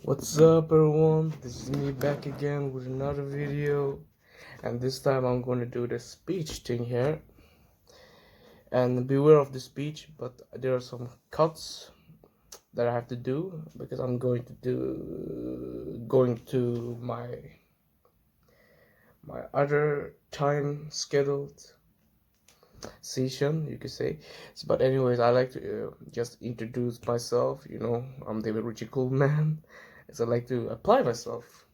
What's up, everyone? This is me back again with another video, and this time I'm going to do the speech thing here. And beware of the speech, but there are some cuts that I have to do because I'm going to my other time scheduled session, you could say. But anyways, I like to just introduce myself. I'm David Richie Coolman, so I like to apply myself.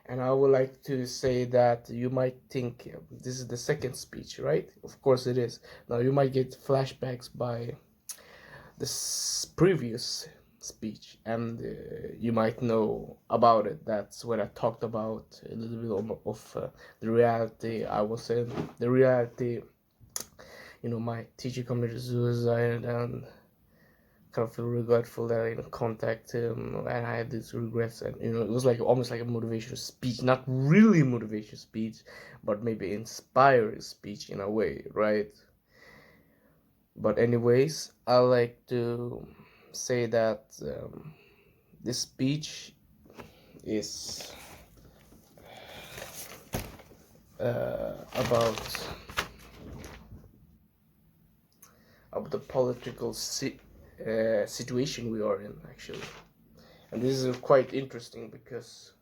And I would like to say that you might think this is the second speech, right? Of course it is. Now you might get flashbacks by this previous speech, and you might know about it. That's when I talked about a little bit of the reality I was in, the reality, my teacher committed suicide, and kind of feel regretful that I didn't contact him, and I had these regrets. And it was like almost like a motivational speech, not really motivational speech, but maybe inspiring speech in a way, right? But anyways, I like to say that this speech is about the political situation we are in, actually. And this is quite interesting because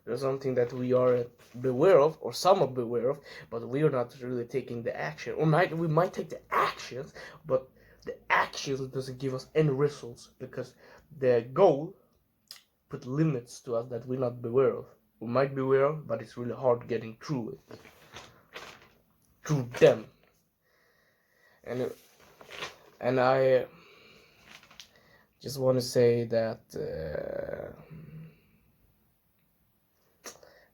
there's something that we are beware of, or some are beware of, but we are not really taking the action. Or we might take the actions, but the actions doesn't give us any results because the goal put limits to us that we're not beware of. We might be aware of, but it's really hard getting through it, through them. And I just want to say that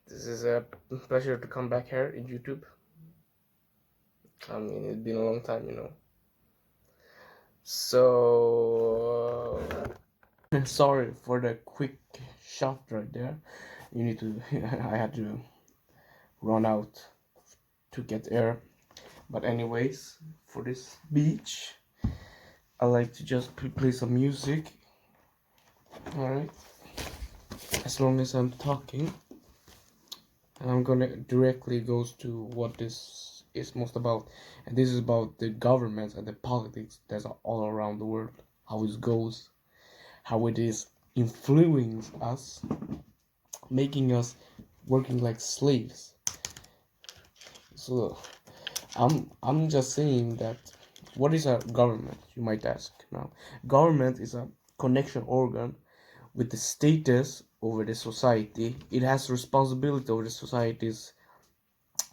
this is a pleasure to come back here in YouTube. I mean, it's been a long time. So, sorry for the quick shot right there. I had to run out to get air. But anyways, for this speech, I like to just play some music. Alright. As long as I'm talking. And I'm gonna directly goes to what this is most about. And this is about the governments and the politics that are all around the world. How it goes. How it is influencing us. Making us working like slaves. So I'm just saying that what is a government, you might ask now. Government is a connection organ with the status over the society. It has responsibility over the society's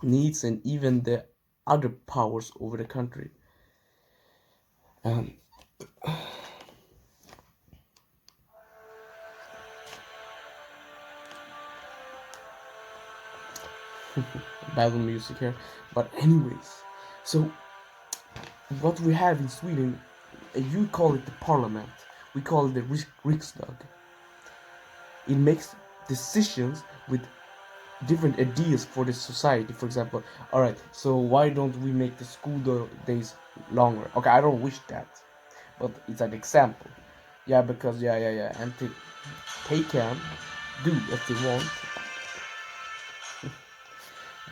needs and even the other powers over the country. Battle music here. But anyways, so what we have in Sweden, you call it the parliament, we call it the Riksdag. It makes decisions with different ideas for the society. For example, all right, so why don't we make the school days longer? Okay, I don't wish that, but it's an example. Yeah, because yeah, and they can do if they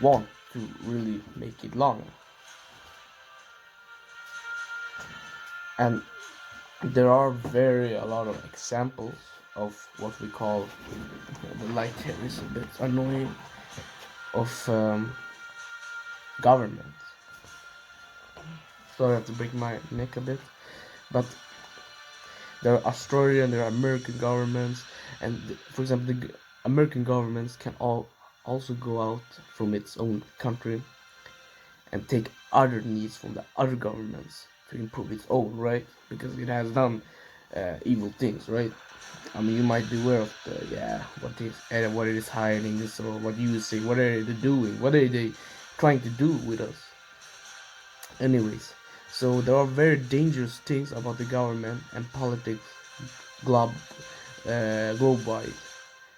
want to really make it longer. And there are a lot of examples of what we call, the light here is a bit annoying, of government. Sorry, I have to break my neck a bit, but there are Australian, there are American governments, and for example, the American governments can also go out from its own country and take other needs from the other governments to improve its own, right? Because it has done evil things, right? I mean, you might be aware of what it is hiding, or what you say, what are they doing, what are they trying to do with us? Anyways, so there are very dangerous things about the government and politics global.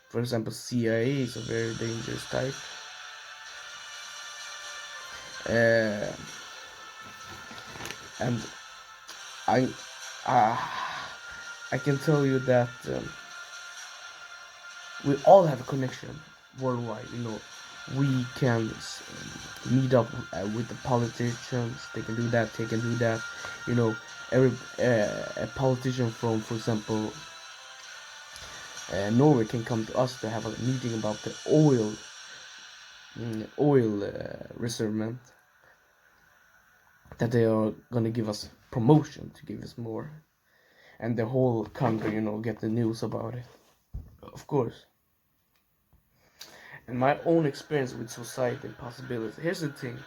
For example, CIA is a very dangerous type. And I can tell you that we all have a connection worldwide. We can meet up with the politicians. They can do that. They can do that. You know, every a politician from, for example, Norway can come to us to have a meeting about the oil reservement, that they are gonna give us promotion to give us more, and the whole country, get the news about it. Of course. And my own experience with society and possibilities. Here's the thing: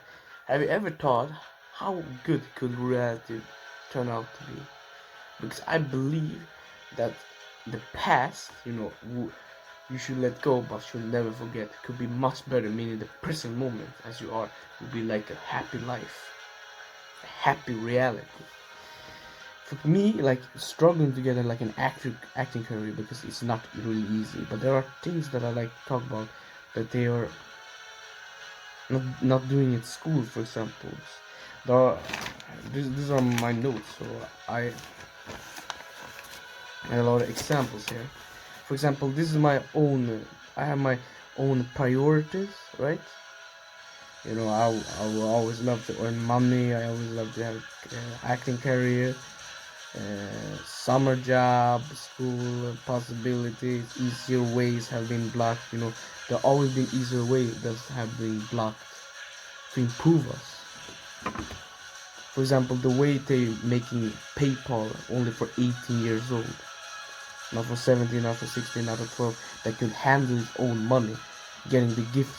have you ever thought how good could reality turn out to be? Because I believe that the past, you should let go, but should never forget. Could be much better, meaning the present moment as you are would be like a happy life, a happy reality. For me, like struggling to get like an acting career because it's not really easy. But there are things that I like to talk about that they are not doing at school, for example. There are, these are my notes, so I have a lot of examples here. For example, this is my own. I have my own priorities, right? I will always love to earn money. I always love to have acting career, summer job, school possibilities. Easier ways have been blocked. There always been easier ways that have been blocked to improve us. For example, the way they making PayPal only for 18 years old, not for 17, not for 16, not for 12, that could handle his own money, getting the gifts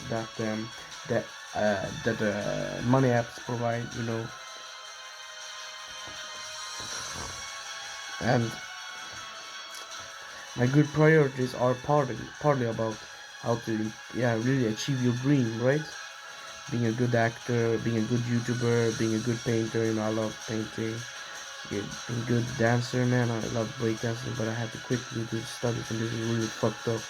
that money apps provide, and my good priorities are partly about how to really achieve your dream, right? Being a good actor, being a good YouTuber, being a good painter. I love painting. Being a good dancer, man. I love breakdancing, but I had to quickly do studies, and this is really fucked up.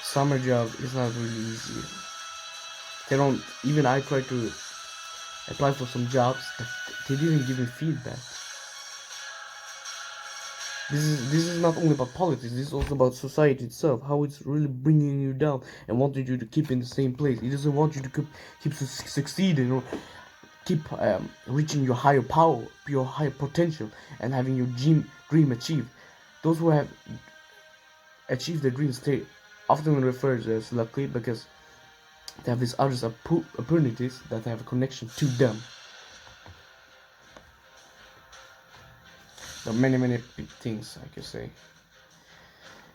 Summer job is not really easy. They don't even. I tried to apply for some jobs that they didn't give me feedback. This is not only about politics. This is also about society itself. How it's really bringing you down and wanted you to keep in the same place. It doesn't want you to keep succeeding or keep reaching your higher power, your higher potential, and having your dream achieved. Those who have achieved their dreams, they often referred to as lucky because they have these other opportunities that have a connection to them. There are many things I could say.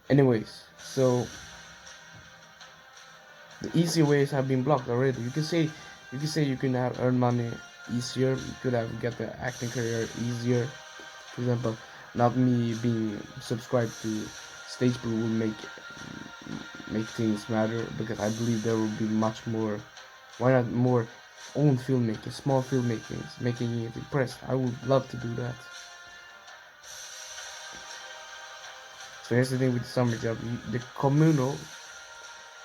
Anyways, so the easy ways have been blocked already. You can say you can have earn money easier. You could have get the acting career easier. For example, not me being subscribed to Stage Blue will make things matter, because I believe there will be much more. Why not more own filmmaking, small filmmakings, making it impressed? I would love to do that. So here's the thing with the summer job: the communal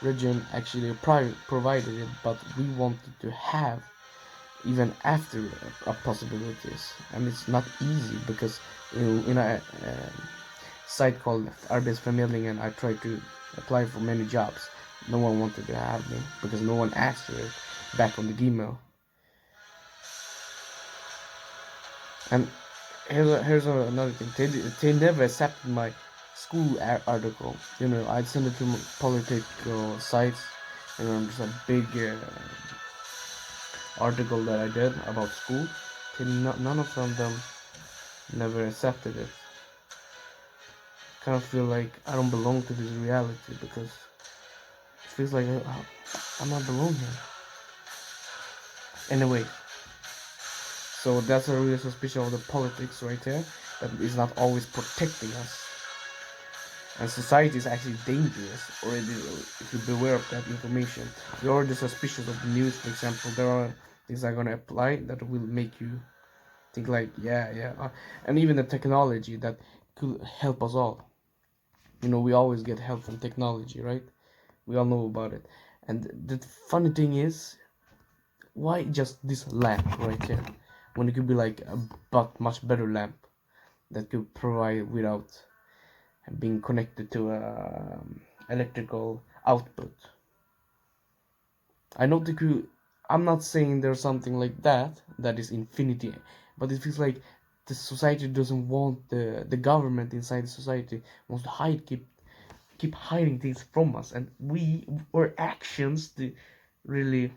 region actually provided it, but we wanted to have even after possibilities, and it's not easy because in a site called Arbetsförmedlingen, I tried to apply for many jobs. No one wanted to have me because no one asked for it back on the Gmail. And here's another thing: they never accepted my school article. I'd send it to political sites, there's a big article that I did about school. None of them never accepted it. Kind of feel like I don't belong to this reality, because it feels like I'm not belong here. Anyway, so that's a real suspicion of the politics right there, that is not always protecting us. And society is actually dangerous already if you beware of that information. You're already suspicious of the news, for example. There are things I'm gonna apply that will make you think like, and even the technology that could help us all. We always get help from technology, right? We all know about it. And the funny thing is, why just this lamp right here when it could be like a but much better lamp that could provide without being connected to a electrical output. I know the could. I'm not saying there's something like that is infinity, but it feels like the society doesn't want the government inside the society wants to keep hiding things from us, and our actions to really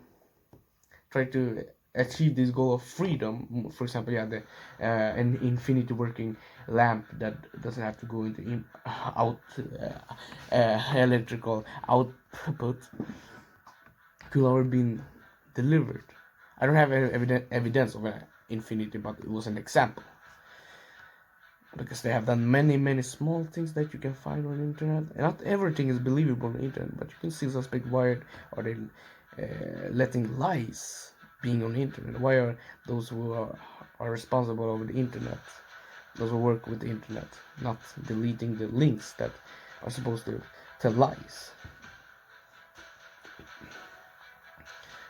try to achieve this goal of freedom. For example, yeah, the an infinity working lamp that doesn't have to go into electrical output could already been delivered. I don't have evidence of an infinity, but it was an example because they have done many small things that you can find on the internet. And not everything is believable on the internet, but you can see suspect why are they letting lies being on the internet. Why are those who are responsible over the internet, those who work with the internet, not deleting the links that are supposed to tell lies?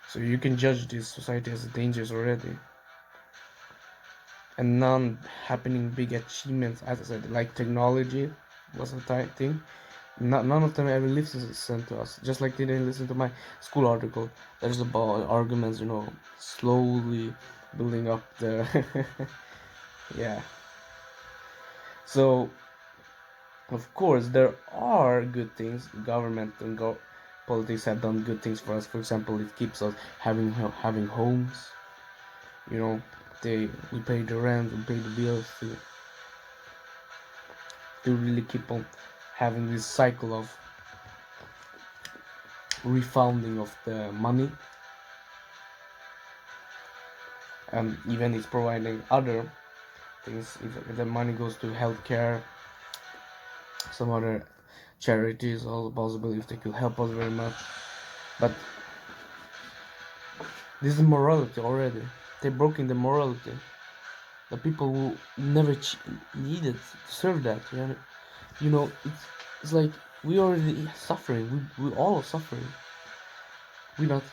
So you can judge this society as dangerous already. And non-happening big achievements, as I said, like technology was a thing. None of them ever listen to us. Just like they didn't listen to my school article. There's about arguments, slowly building up the yeah. So of course there are good things. Government and politics have done good things for us. For example, it keeps us having homes. We pay the rent, we pay the bills to really keep on having this cycle of refunding of the money, and even it's providing other things. If the money goes to healthcare, some other charities, all possible if they could help us very much. But this is morality already. They're broken the morality. The people who never needed to serve that. It's like we already suffering. We all are suffering. We not.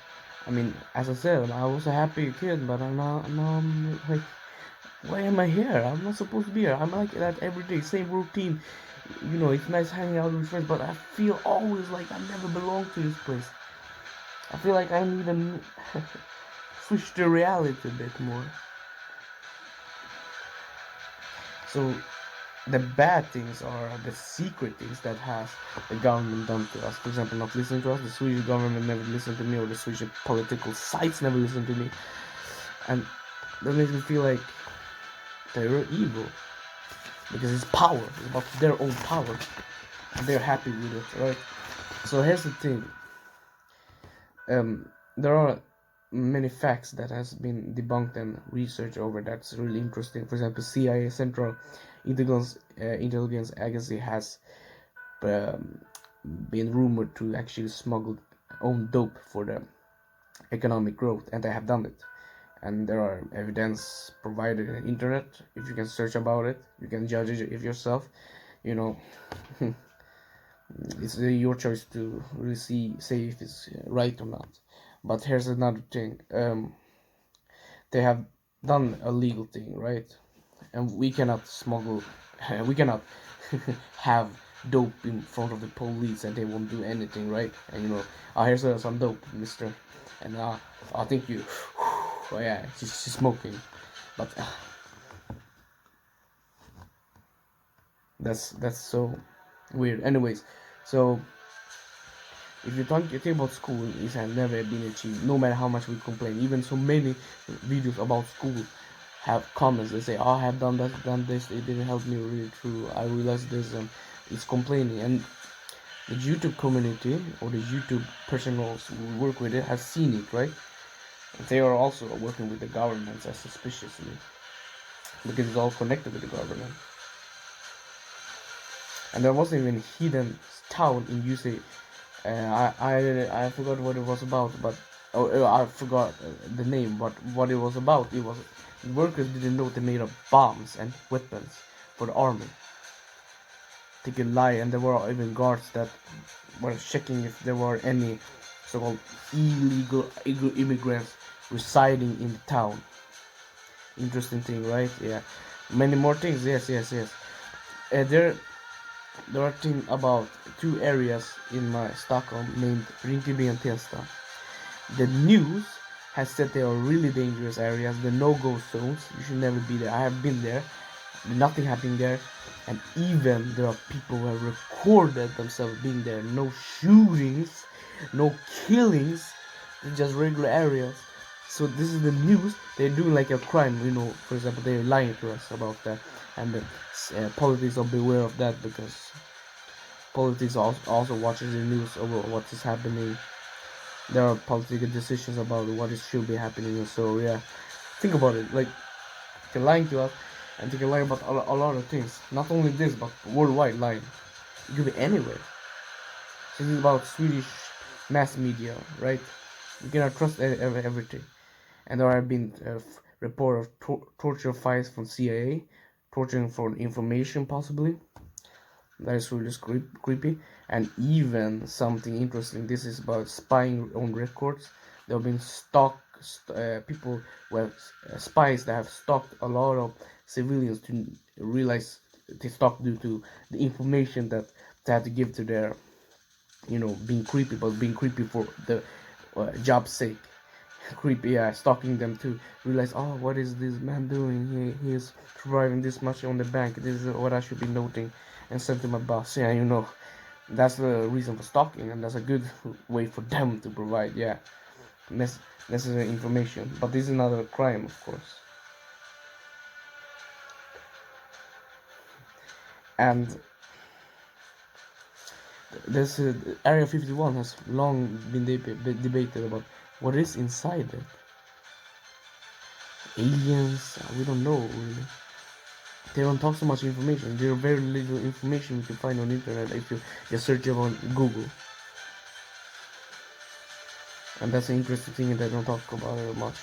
I mean, as I said, I was a happy kid, but now I'm like, why am I here? I'm not supposed to be here. I'm like that every day, same routine. It's nice hanging out with friends, but I feel always like I never belong to this place. I feel like I need to switch the reality a bit more. So the bad things are the secret things that has the government done to us. For example, not listening to us. The Swedish government never listened to me, or the Swedish political sites never listened to me, and that makes me feel like they're evil because it's power. It's about their own power, and they're happy with it, right? So here's the thing. There are many facts that has been debunked and researched over that's really interesting. For example, CIA, Central Intelligence Agency, has been rumored to actually smuggle own dope for the economic growth, and they have done it. And there are evidence provided on the internet. If you can search about it, you can judge it if yourself. It's your choice to really say if it's right or not. But here's another thing. They have done a legal thing, right? And we cannot smuggle, we cannot have dope in front of the police and they won't do anything, right? And here's some dope, mister. And I think you, oh yeah, she's smoking. But that's so weird. Anyways, so if you think about school, it has never been achieved, no matter how much we complain. Even so many videos about school have comments. They say, "Oh, I have done that, done this. It didn't help me really true. I realized this." It's complaining, and the YouTube community or the YouTube personals who work with it have seen it, right? They are also working with the governments as suspiciously because it's all connected with the government. And there was even a hidden town in USA. I forgot what it was about, but I forgot the name. But what it was about, it was workers didn't know they made up bombs and weapons for the army. They could lie, and there were even guards that were checking if there were any so-called illegal immigrants residing in the town. Interesting thing, right? Yeah, many more things. Yes. There are things about two areas in my Stockholm named Rinkeby and Tensta. The news has said they are really dangerous areas, the no-go zones. You should never be there. I have been there. Nothing happening there, and even there are people who have recorded themselves being there. No shootings, no killings, just regular areas. So this is the news. They're doing like a crime, you know. For example, they're lying to us about that, and the politics are beware of that, because politics also watches the news over what is happening. There are political decisions about what is should be happening, and so yeah, think about it. Like, they're lying to us, and they can lie about a lot of things. Not only this, but worldwide lying. It could be anywhere. This is about Swedish mass media, right? You cannot trust everything. And there have been report of torture files from CIA, torturing for information possibly. That is really creepy. And even something interesting. This is about spying on records. There have been people, well, spies that have stalked a lot of civilians to realize they stalked due to the information that they had to give to their, you know, being creepy, but being creepy for the job's sake. Creepy, yeah, stalking them to realize, oh, what is this man doing? He is surviving this much on the bank. This is what I should be noting and send to my boss. Yeah, you know, that's the reason for stalking, and that's a good way for them to provide, yeah, necessary information. But this is not a crime, of course. And this Area 51 has long been debated about what is inside it. Aliens, we don't know really. They don't talk so much information. There are very little information you can find on the internet if you just search it on Google. And that's an interesting thing that they don't talk about it much.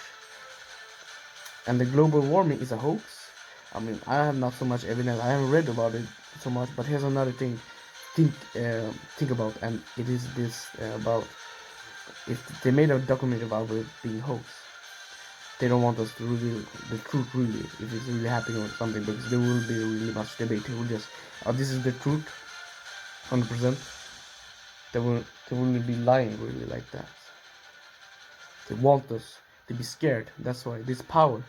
And the global warming is a hoax. I mean, I have not so much evidence. I haven't read about it so much. But here's another thing. Think about, and it is this about if they made a documentary about it being hoax. They don't want us to reveal the truth really, if it's really happening or something, because there will be really much debate. They will just, oh, this is the truth, 100%. They will be lying really like that. They want us to be scared. That's why this power.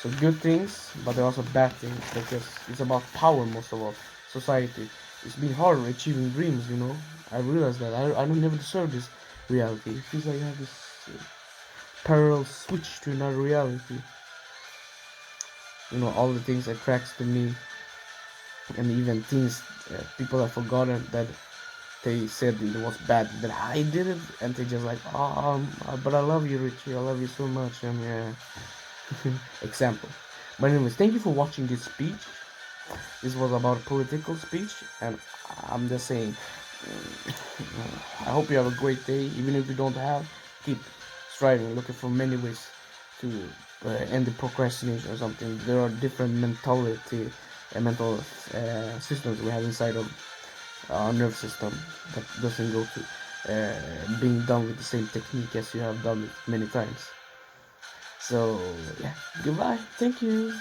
So good things, but there are also bad things, because it's about power most of all. Society. It's been hard achieving dreams, you know. I realized that I don't never deserve this reality. It feels like I have this parallel switch to another reality. You know, all the things attracts to me, and even things people have forgotten that they said it was bad that I did it, and they just like, oh, but I love you, Richie. I love you so much, and yeah. Example. But anyways, thank you for watching this speech. This was about a political speech, and I'm just saying, I hope you have a great day. Even if you don't have, keep striving, looking for many ways to end the procrastination or something. There are different mental systems we have inside of our nerve system that doesn't go to being done with the same technique as you have done it many times. So yeah, goodbye. Thank you.